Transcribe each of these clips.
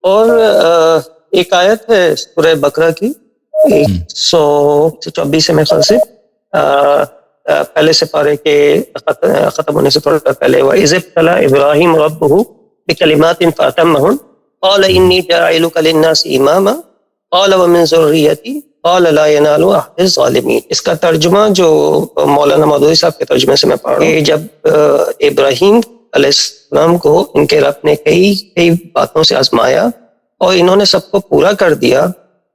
اور ایک آیت ہے سورہ بقرہ کی 124 میں خیال سے پہلے سے پارے کے ختم ہونے سے تھوڑا پہلے، وَإِذِ ابْتَلَىٰ إِبْرَاهِيمُ رَبُّهُ بِكَلِمَاتٍ فَأَتَمَّهُنَّ قَالَ إِنِّي جَاعِلُكَ لِلنَّاسِ إِمَامًا قَالَ وَمِن ذُرِّيَّتِي قَالَ لَا يَنَالُ عَهْدِ الظَّالِمِينَ۔ اس کا ترجمہ جو مولانا مودودی صاحب کے ترجمے سے میں پڑھ رہا ہوں کہ جب ابراہیم علیہ السلام کو ان کے رب نے کئی باتوں سے آزمایا اور انہوں نے سب کو پورا کر دیا،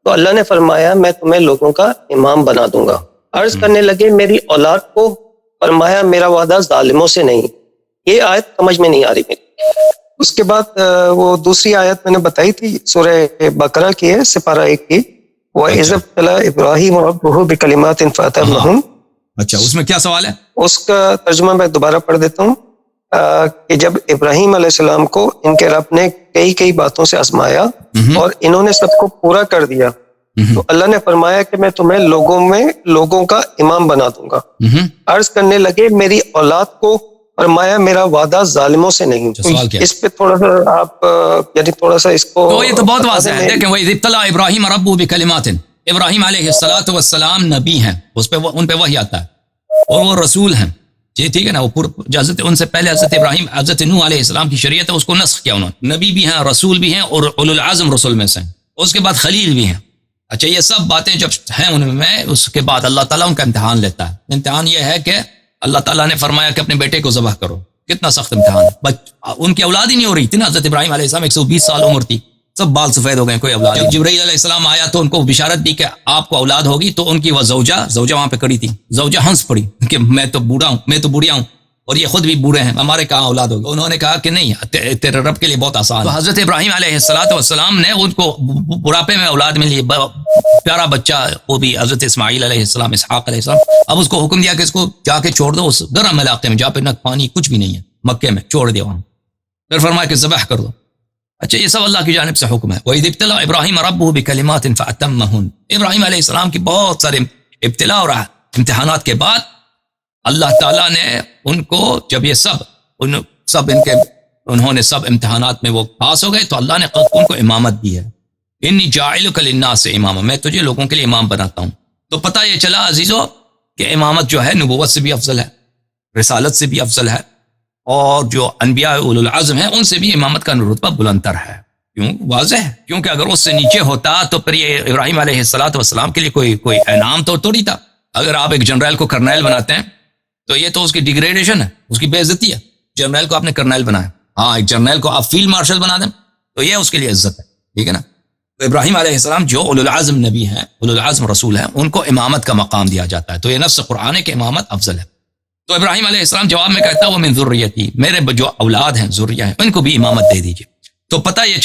تو اللہ نے فرمایا میں تمہیں لوگوں کا امام بنا دوں گا۔ عرض کرنے لگے میری اولاد کو، فرمایا میرا وعدہ ظالموں سے نہیں۔ یہ آیت سمجھ میں نہیں آ رہی میری۔ اس کے بعد وہ دوسری آیت میں نے بتائی تھی سورہ بقرہ کی ہے، سپارہ 1 کی، وَإِذِ ابْتَلَىٰ إِبْرَاهِيمُ رَبُّهُ بِكَلِمَاتٍ فَأَتَمَّهُنَّ۔ اچھا، اس میں کیا سوال ہے؟ اس کا ترجمہ میں دوبارہ پڑھ دیتا ہوں کہ جب ابراہیم علیہ السلام کو ان کے رب نے کئی باتوں سے آزمایا اور انہوں نے سب کو پورا کر دیا، تو اللہ نے فرمایا کہ میں تمہیں لوگوں کا امام بنا دوں گا۔ عرض کرنے لگے میری اولاد کو، فرمایا میرا وعدہ ظالموں سے نہیں۔ اس پہ تھوڑا سا آپ یعنی تھوڑا سا اس کو، تو یہ تو بہت واضح ہے۔ دیکھیں وَإِذِ ابْتَلَىٰ إِبْرَاهِيمَ رَبُّهُ بِكَلِمَاتٍ، ابراہیم علیہ السلام نبی ہیں، ان پہ وحی آتا ہے اور وہ رسول ہیں، ٹھیک ہے نا۔ وہ ان سے پہلے حضرت ابراہیم، حضرت نوح علیہ السلام کی شریعت ہے، اس کو نسخ کیا انہوں نے۔ نبی بھی ہیں، رسول بھی ہیں، اور اولو العزم رسول میں سے ہیں۔ اس کے بعد خلیل بھی ہیں۔ اچھا، یہ سب باتیں جب ہیں ان میں، اس کے بعد اللہ تعالیٰ ان کا امتحان لیتا ہے۔ امتحان یہ ہے کہ اللہ تعالیٰ نے فرمایا کہ اپنے بیٹے کو ذبح کرو۔ کتنا سخت امتحان ہے۔ ان کی اولاد ہی نہیں ہو رہی تھی نا۔ حضرت ابراہیم علیہ السلام 120 سال عمر تھی، سب بال سفید ہو گئے، کوئی اولاد نہیں۔ جبرائیل علیہ السلام آیا تو ان کو بشارت دی کہ آپ کو اولاد ہوگی، تو ان کی وہ زوجہ وہاں پہ کڑی تھی، زوجہ ہنس پڑی کہ میں تو بوڑھا ہوں اور یہ خود بھی بوڑھے ہیں، ہمارے کہاں اولاد ہوگی۔ انہوں نے کہا کہ نہیں، تیرے رب کے لیے بہت آسان ہے۔ تو حضرت ابراہیم علیہ السلام نے ان کو بڑھاپے میں اولاد ملی، پیارا بچہ، وہ بھی حضرت اسماعیل علیہ السلام، اسحاق علیہ السلام۔ اب اس کو حکم دیا کہ اس کو جا کے چھوڑ دو اس گرم علاقے میں، جہاں پہ نہ پانی کچھ بھی نہیں ہے، مکے میں چھوڑ دیا وہاں۔ پھر فرمایا کہ ذبح کر دو۔ اچھا، یہ سب اللہ کی جانب سے حکم ہے۔ وَإِذِ ابْتَلَىٰ إِبْرَاهِيمَ رَبُّهُ بِكَلِمَاتٍ فَأَتَمَّهُنَّ۔ ابراہیم علیہ السلام کی بہت سارے ابتلاء اور امتحانات کے بعد اللہ تعالیٰ نے ان کو، جب یہ انہوں نے سب امتحانات میں وہ پاس ہو گئے، تو اللہ نے ان کو امامت دی ہے۔ انی جاعلک للناس اماما، میں تجھے لوگوں کے لیے امام بناتا ہوں۔ تو پتہ یہ چلا عزیزو کہ امامت جو ہے نبوت سے بھی افضل ہے، رسالت سے بھی افضل ہے، اور جو انبیاء اولو العزم ہیں ان سے بھی امامت کا رتبہ بلندتر ہے۔ کیوں؟ واضح ہے، کیونکہ اگر اس سے نیچے ہوتا تو پھر یہ ابراہیم علیہ السلام کے لیے کوئی انعام تو تھوڑی تھا۔ اگر آپ ایک جنرل کو کرنیل بناتے ہیں تو یہ تو اس کی ڈیگریڈیشن ہے، اس کی بے عزتی ہے۔ جنرل کو آپ نے کرنیل بنایا، ہاں ایک جنرل کو آپ فیلڈ مارشل بنا دیں تو یہ اس کے لیے عزت ہے، ٹھیک ہے نا۔ تو ابراہیم علیہ السلام جو اولو العزم نبی ہیں، اولو العزم رسول ہیں، ان کو امامت کا مقام دیا جاتا ہے۔ تو یہ نفس قرآن ہے کہ امامت افضل ہے۔ تو ابراہیم علیہ السلام جواب میں کہتا ہے وہ من ذریتی، میرے جو اولاد ہیں، ذریہ ہیں، ان کو بھی امامت دے دیجیے۔ تو پتہ یہ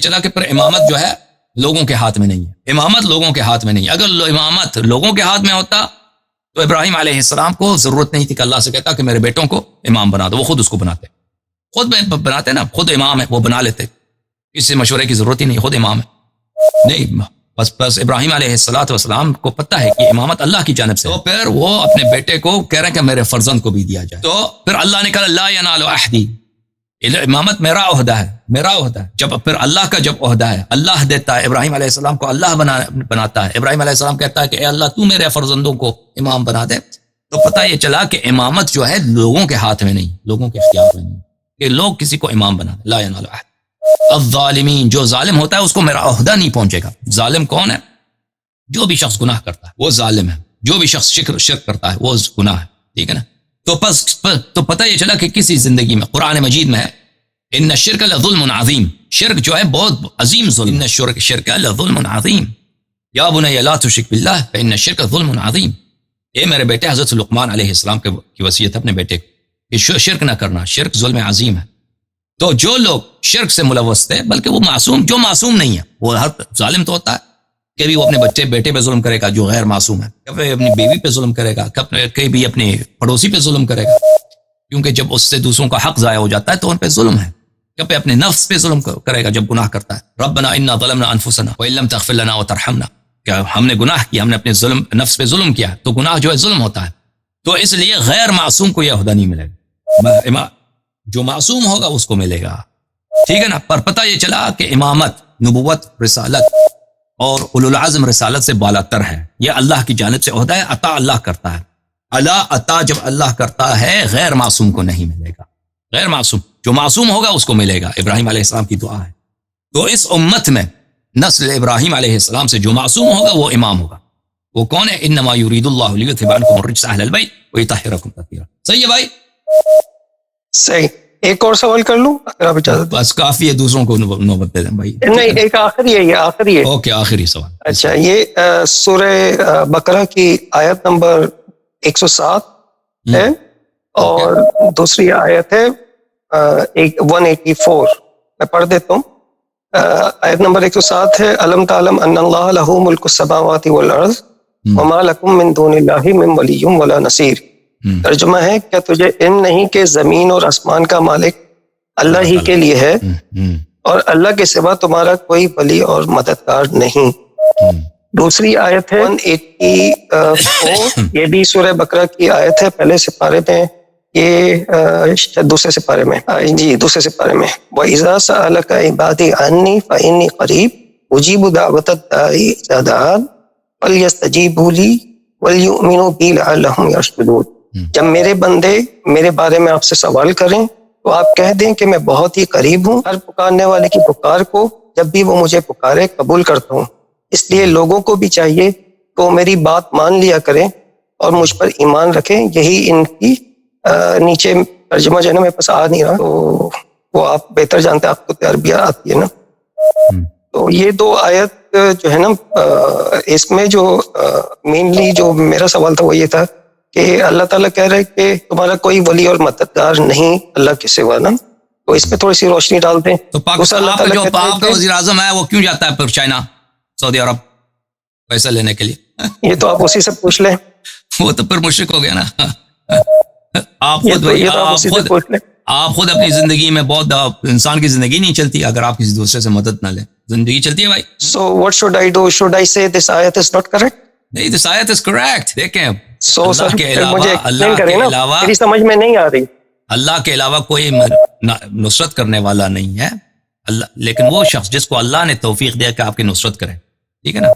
چلا کہ پھر امامت جو ہے لوگوں کے ہاتھ میں نہیں ہے، امامت لوگوں کے ہاتھ میں نہیں ہے۔ اگر امامت لوگوں کے ہاتھ میں ہوتا تو ابراہیم علیہ السلام کو ضرورت نہیں تھی کہ اللہ سے کہتا کہ میرے بیٹوں کو امام بنا دو، وہ خود اس کو بناتے نا، خود امام ہے، وہ بنا لیتے، اس سے مشورے کی ضرورت ہی نہیں، خود امام ہے۔ نہیں، بس ابراہیم علیہ السلام کو پتہ ہے کہ امامت اللہ کی جانب سے، تو پھر وہ اپنے بیٹے کو کہہ رہے ہیں کہ میرے فرزند کو بھی دیا جائے۔ تو پھر اللہ نے کہا لا ینال عہدی، امامت میرا عہدہ ہے۔ جب پھر اللہ کا جب عہدہ ہے، اللہ دیتا ہے، ابراہیم علیہ السلام کو اللہ بناتا ہے، ابراہیم علیہ السلام کہتا ہے کہ اے اللہ تو میرے فرزندوں کو امام بنا دے، تو پتہ یہ چلا کہ امامت جو ہے لوگوں کے ہاتھ میں نہیں، لوگوں کے اختیار میں نہیں کہ لوگ کسی کو امام بنا دیں۔ لا ینال عہد الظالمین، جو ظالم ہوتا ہے اس کو میرا عہدہ نہیں پہنچے گا۔ ظالم کون ہے؟ جو بھی شخص گناہ کرتا ہے وہ ظالم ہے، جو بھی شخص شرک کرتا ہے وہ گناہ ہے، ٹھیک ہے نا۔ تو پتہ یہ چلا کہ کسی زندگی میں، قرآن مجید میں ہے ان الشرک لظلم عظیم، شرک جو ہے بہت عظیم ظلم، ان الشرک لظلم عظیم یا بنی لا تشرک باللہ فان الشرک ظلم عظیم۔ اے میرے بیٹے، حضرت لقمان علیہ السلام کی وصیت اپنے بیٹے کو کہ شرک نہ کرنا، شرک ظلم عظیم ہے۔ تو جو لوگ شرک سے ملوث تھے، بلکہ وہ جو معصوم نہیں ہے، وہ ہر ظالم تو ہوتا ہے، کبھی وہ اپنے بیٹے پہ ظلم کرے گا جو غیر معصوم ہے، کبھی اپنی بیوی پہ ظلم کرے گا، کبھی اپنے پڑوسی پہ ظلم کرے گا، کیونکہ جب اس سے دوسروں کا حق ضائع ہو جاتا ہے تو ان پہ ظلم ہے۔ کبھی اپنے نفس پہ ظلم کرے گا جب گناہ کرتا ہے۔ ربنا انا ظلمنا انفسنا وان لم تغفر لنا وترحمنا، کہ ہم نے گناہ کیا، ہم نے اپنے نفس پہ ظلم کیا، تو گناہ جو ہے ظلم ہوتا ہے۔ تو اس لیے غیر معصوم کو یہ عہدہ نہیں ملے گا، جو معصوم ہوگا اس کو ملے گا۔ ٹھیک ہے نا. پر پتہ یہ چلا کہ امامت، نبوت، رسالت اور اولو العزم رسالت سے بالاتر ہے. یہ اللہ کی جانب سے عہدہ ہے، عطا اللہ کرتا ہے. عطا جب اللہ کرتا ہے غیر معصوم کو نہیں ملے گا. غیر معصوم، جو معصوم ہوگا اس کو ملے گا. ابراہیم علیہ السلام کی دعا ہے. تو اس امت میں نسل ابراہیم علیہ السلام سے جو معصوم ہوگا وہ امام ہوگا. وہ کون ہے؟ انما یرید اللہ لیذھب عنکم الرجس اہل البیت ویطہرکم تطہیرا. صحیح ہے بھائی؟ صحیح. ایک اور سوال کر لوں اگر آپ اجازت دیں؟ بس کافی ہے، دوسروں کو نوبت دے دیں بھائی. نہیں، ایک آخری ہے، یہ آخری ہے. اوکے، آخری سوال. اچھا، یہ سورہ بقرہ کی آیت نمبر 107 ہے اور دوسری آیت ہے 184. میں پڑھ دیتا ہوں. آیت نمبر 107 ہے الم تعلم ان اللہ لہ ملک السماوات والارض وما لکم من دون اللہ من ولی ولا نصیر. ترجمہ ہے، کیا تجھے علم نہیں کہ زمین اور آسمان کا مالک اللہ ہی کے لیے ہے اور اللہ کے سوا تمہارا کوئی ولی اور مددگار نہیں. دوسری آیت ہے 184. یہ بھی سورہ بقرہ کی آیت ہے، پہلے سپارے میں، یہ دوسرے سپارے میں، جی دوسرے سپارے میں. وَإِذَا سَأَلَكَ عِبَادِي عَنِّي فَإِنِّي قَرِيبٌ أُجِيبُ دَعْوَةَ الدَّاعِ إِذَا دَعَانِ فَلْيَسْتَجِيبُوا لِي وَلْيُؤْمِنُوا بِي لَعَلَّهُمْ يَرْشُدُونَ. جب میرے بندے میرے بارے میں آپ سے سوال کریں تو آپ کہہ دیں کہ میں بہت ہی قریب ہوں، ہر پکارنے والے کی پکار کو جب بھی وہ مجھے پکارے قبول کرتا ہوں. اس لیے لوگوں کو بھی چاہیے کہ وہ میری بات مان لیا کریں اور مجھ پر ایمان رکھیں. یہی ان کی نیچے ترجمہ جو ہے نا میرے پاس آ نہیں رہا، تو وہ آپ بہتر جانتے ہیں، آپ کو عربی آتی ہے نا. تو یہ دو آیت جو ہے نا، اس میں جو مینلی جو میرا سوال تھا وہ یہ تھا کہ اللہ تعالیٰ کہہ رہے کہ تمہارا کوئی ولی اور مددگار نہیں اللہ کے سوا نا. تو اس پہ تھوڑی سی روشنی ڈال دیں. تو پاکستان آپ کا جو آپ کا وزیر اعظم ہے وہ کیوں جاتا ہے پھر چائنا، سعودی عرب پیسہ لینے کے لیے؟ یہ تو آپ اسی سے پوچھ لیں. وہ تو پھر مشرک ہو گیا نا. آپ خود اپنی زندگی میں بہت انسان کی زندگی نہیں چلتی اگر آپ کسی دوسرے سے مدد نہ لیں. زندگی چلتی ہے بھائی. So what should I do? Should I say this ayat is not correct? نہیں، this ayat is correct. دیکھیں، اللہ کے علاوہ میری سمجھ میں نہیں آ رہی. اللہ کے علاوہ کوئی نصرت کرنے والا نہیں ہے. اللہ، لیکن وہ شخص جس کو اللہ نے توفیق دیا کہ آپ کی نصرت کریں، ٹھیک ہے نا،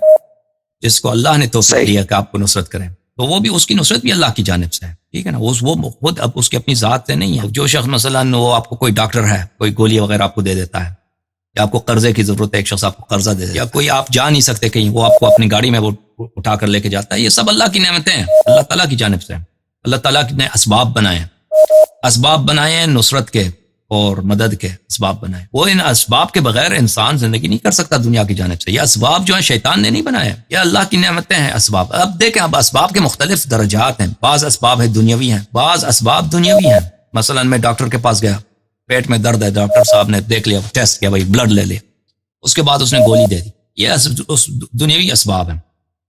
جس کو اللہ نے توفیق دیا کہ آپ کو نصرت کریں، تو وہ بھی اس کی نصرت بھی اللہ کی جانب سے ہے. ٹھیک ہے نا، وہ خود اب اس کی اپنی ذات سے نہیں ہے. جو شخص مثلا وہ آپ کو کوئی ڈاکٹر ہے، کوئی گولی وغیرہ آپ کو دے دیتا ہے، یا آپ کو قرضے کی ضرورت ہے، ایک شخص آپ کو قرضہ دے دے، یا کوئی آپ جا نہیں سکتے کہیں، وہ آپ کو اپنی گاڑی میں وہ اٹھا کر لے کے جاتا ہے. یہ سب اللہ کی نعمتیں ہیں، اللہ تعالیٰ کی جانب سے. اللہ تعالیٰ نے اسباب بنائے ہیں نصرت کے اور مدد کے اسباب بنائے. وہ ان اسباب کے بغیر انسان زندگی نہیں کر سکتا دنیا کی جانب سے. یہ اسباب جو ہیں شیطان نے نہیں بنائے، یہ اللہ کی نعمتیں ہیں اسباب. اب دیکھیں، اب اسباب کے مختلف درجات ہیں. بعض اسباب ہیں دنیاوی ہیں، بعض اسباب دنیاوی ہیں. مثلا میں ڈاکٹر کے پاس گیا، پیٹ میں درد ہے، ڈاکٹر صاحب نے دیکھ لیا، ٹیسٹ کیا، بھائی بلڈ لے لیا، اس کے بعد اس نے گولی دے دی. یہ دنیاوی اسباب ہیں.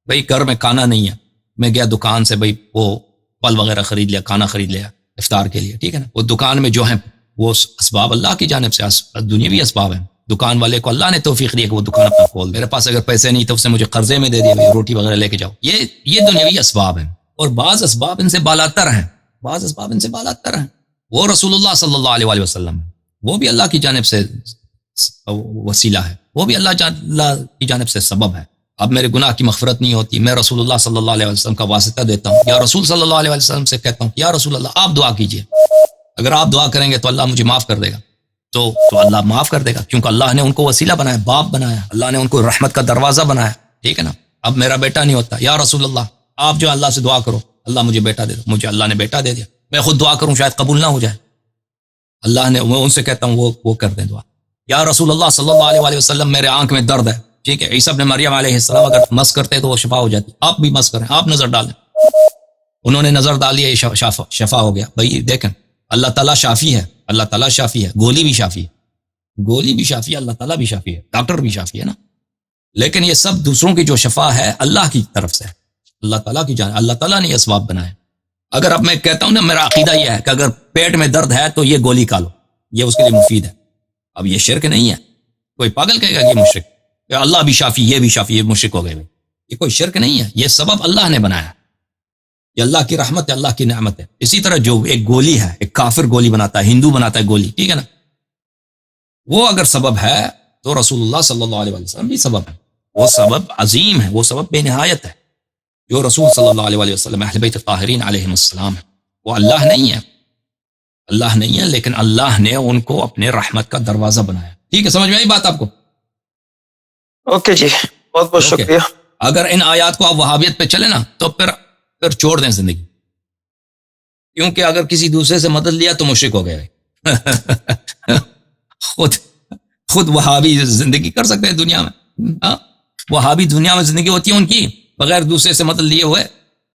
بھائی گھر میں کھانا نہیں ہے، میں گیا دکان سے، بھائی وہ پھل وغیرہ خرید لیا، کھانا خرید لیا افطار کے لیے، ٹھیک ہے نا. وہ دکان میں جو ہیں وہ اسباب اللہ کی جانب سے دنیاوی اسباب ہیں. دکان والے کو اللہ نے توفیق دی کہ وہ دکان اپنا کھول. میرے پاس اگر پیسے نہیں تو اس نے مجھے قرضے میں دے دیا، روٹی وغیرہ لے کے جاؤ. یہ دنیاوی اسباب ہیں. اور بعض اسباب ان سے بالاتر ہیں، بعض اسباب ان سے بالاتر ہیں. وہ رسول اللہ صلی اللہ علیہ وسلم، وہ بھی اللہ کی جانب سے وسیلہ ہے، وہ بھی اللہ کی جانب سے سبب ہے. اب میرے گناہ کی مغفرت نہیں ہوتی، میں رسول اللہ صلی اللہ علیہ وسلم کا واسطہ دیتا ہوں، یا رسول صلی اللہ علیہ وسلم سے کہتا ہوں یا رسول اللہ آپ دعا کیجئے، اگر آپ دعا کریں گے تو اللہ مجھے معاف کر دے گا. تو اللہ معاف کر دے گا، کیونکہ اللہ نے ان کو وسیلہ بنایا، باپ بنایا، اللہ نے ان کو رحمت کا دروازہ بنایا. ٹھیک ہے نا. اب میرا بیٹا نہیں ہوتا، یا رسول اللہ آپ جو اللہ سے دعا کرو، اللہ مجھے بیٹا دے دو. مجھے اللہ نے بیٹا دے دیا، میں خود دعا کروں شاید قبول نہ ہو جائے. اللہ نے، میں ان سے کہتا ہوں وہ کر دیں دعا. یا رسول اللہ صلی اللہ علیہ وسلم میرے آنکھ میں درد ہے، ٹھیک ہے، عیسیٰ ابن مریم علیہ السلام اگر مس کرتے تو وہ شفا ہو جاتی، آپ بھی مس کریں، آپ نظر ڈالیں. انہوں نے نظر ڈال لیا، شفا ہو گیا. بھائی دیکھیں، اللہ تعالیٰ شافی ہے، اللہ تعالیٰ شافی ہے. گولی بھی شافی ہے، گولی بھی شافی ہے، اللہ تعالیٰ بھی شافی ہے، ڈاکٹر بھی شافی ہے نا. لیکن یہ سب دوسروں کی جو شفا ہے اللہ کی طرف سے ہے، اللہ تعالیٰ کی جان، اللہ تعالیٰ نے یہ اسباب بنائے. اگر اب میں کہتا ہوں نا، میرا عقیدہ یہ ہے کہ اگر پیٹ میں درد ہے تو یہ گولی کھا لو، یہ اس کے لیے مفید ہے. اب یہ شرک نہیں ہے. کوئی پاگل کہے گا کہ یہ مشرک، اللہ بھی شافی، یہ بھی شافی، یہ مشرک ہو گئے. یہ کوئی شرک نہیں ہے، یہ سبب اللہ نے بنایا. یہ اللہ کی رحمت ہے، اللہ کی نعمت ہے. اسی طرح جو ایک گولی ہے، ایک کافر گولی بناتا ہے، ہندو بناتا ہے گولی، ٹھیک ہے نا، وہ اگر سبب ہے تو رسول اللہ صلی اللہ علیہ وسلم بھی سبب ہے. وہ سبب عظیم ہے, وہ سبب بے نہایت ہے. جو رسول صلی اللہ علیہ وسلم اہل بیت الطاہرین علیہم السلام ہے, وہ اللہ نہیں ہے, اللہ نہیں ہے, لیکن اللہ نے ان کو اپنے رحمت کا دروازہ بنایا. ٹھیک ہے, سمجھ میں آئی بات آپ کو؟ اوکے جی, بہت بہت اوکے. شکریہ. اگر ان آیات کو آپ وہابیت پہ چلے نا تو پھر چھوڑ دیں زندگی, کیونکہ اگر کسی دوسرے سے مدد لیا تو مشرک ہو گئے. خود وہابی زندگی کر سکتے ہیں دنیا میں. وہابی دنیا میں زندگی ہوتی ہے ان کی, بغیر دوسرے سے مدد لیے ہوئے.